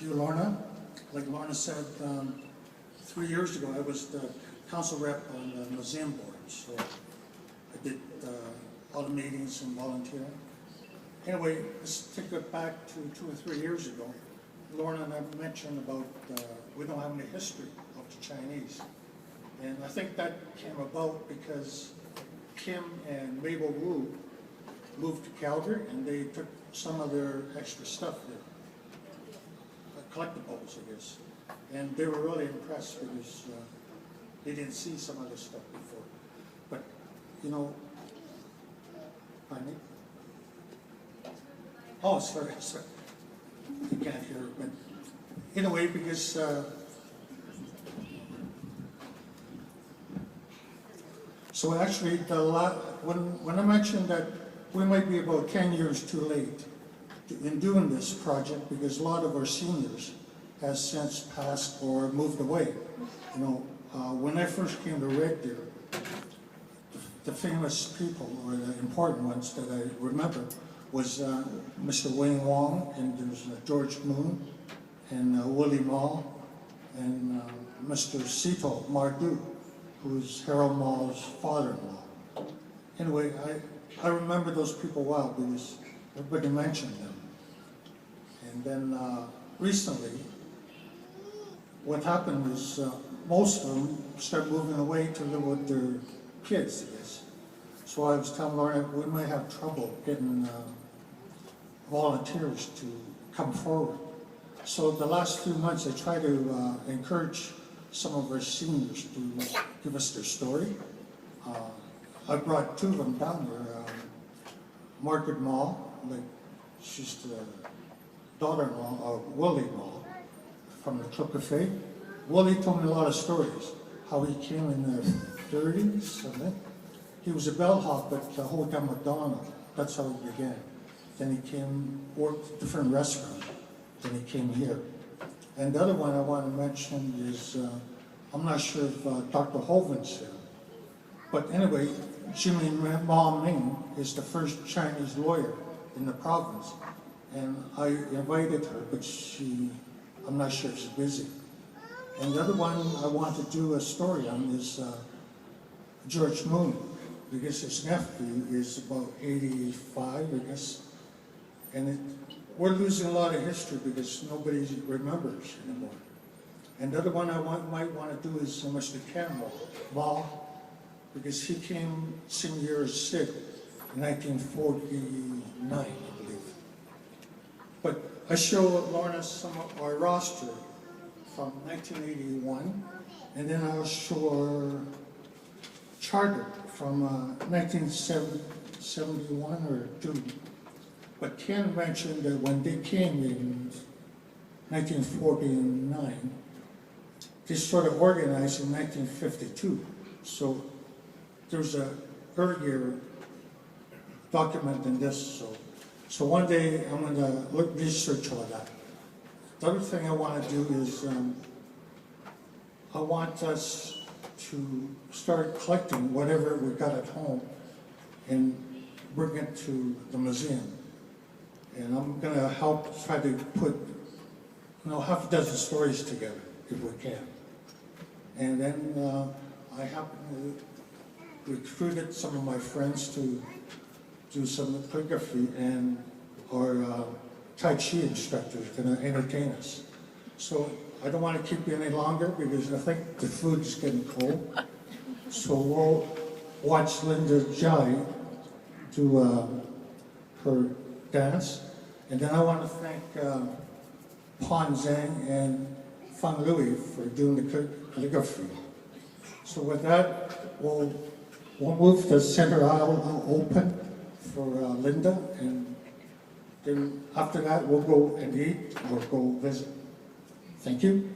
you, Lorna. Like Lorna said, 3 years ago, I was the council rep on the museum board, so I did all the meetings and volunteering. Anyway, let's take it back to 2 or 3 years ago. Lorna and I mentioned about we don't have any history of the Chinese. And I think that came about because Kim and Mabel Wu moved to Calgary and they took some of their extra stuff there, collectibles, I guess. And they were really impressed because they didn't see some of this stuff before. But, you know, pardon me? Oh, sorry. You can't hear it, but anyway, because so actually, when I mentioned that we might be about 10 years too late in doing this project because a lot of our seniors has since passed or moved away. You know, when I first came to Red Deer, the famous people or the important ones that I remember was Mr. Wayne Wong, and there's George Moon, and Willie Mall, and Mr. Sito Mardu, who's Harold Mall's father-in-law. Anyway, I remember those people well because everybody mentioned them. And then recently, what happened was most of them started moving away to live with their kids, I guess. So I was telling Laura we might have trouble getting volunteers to come forward. So the last few months I try to encourage some of our seniors to give us their story. I brought two of them down there. Margaret Mall, like she's the daughter-in-law of Willie Mall from the Club Cafe. Willie told me a lot of stories, how he came in the 30s, I think. He was a bellhop at the Hotel McDonald. That's how he began. Then he came, worked different restaurants. Then he came here. And the other one I want to mention is, I'm not sure if Dr. Hoven's here. But anyway, Jimmy Ma Ming is the first Chinese lawyer in the province. And I invited her, but I'm not sure if she's busy. And the other one I want to do a story on is George Moon, because his nephew is about 85, I guess. And we're losing a lot of history because nobody remembers anymore. And the other one I might want to do is Mr. Campbell Mall, because he came same year as Sid in 1949, I believe. But I show Lorna some of our roster from 1981, and then I'll show our charter from 1971 or 2. But Ken mentioned that when they came in 1949, they sort of organized in 1952. So there's a earlier document than this. So one day I'm going to research all that. The other thing I want to do is I want us to start collecting whatever we got at home and bring it to the museum. And I'm going to help try to put, half a dozen stories together if we can. And then I happen to recruited some of my friends to do some calligraphy and our Tai Chi instructors going to entertain us. So I don't want to keep you any longer because I think the food is getting cold. So we'll watch Linda Jai do her dance. And then I want to thank Pon Zhang and Fan Louis for doing the calligraphy. So with that, we'll move the center aisle open for Linda, and then after that we'll go and eat or go visit. Thank you.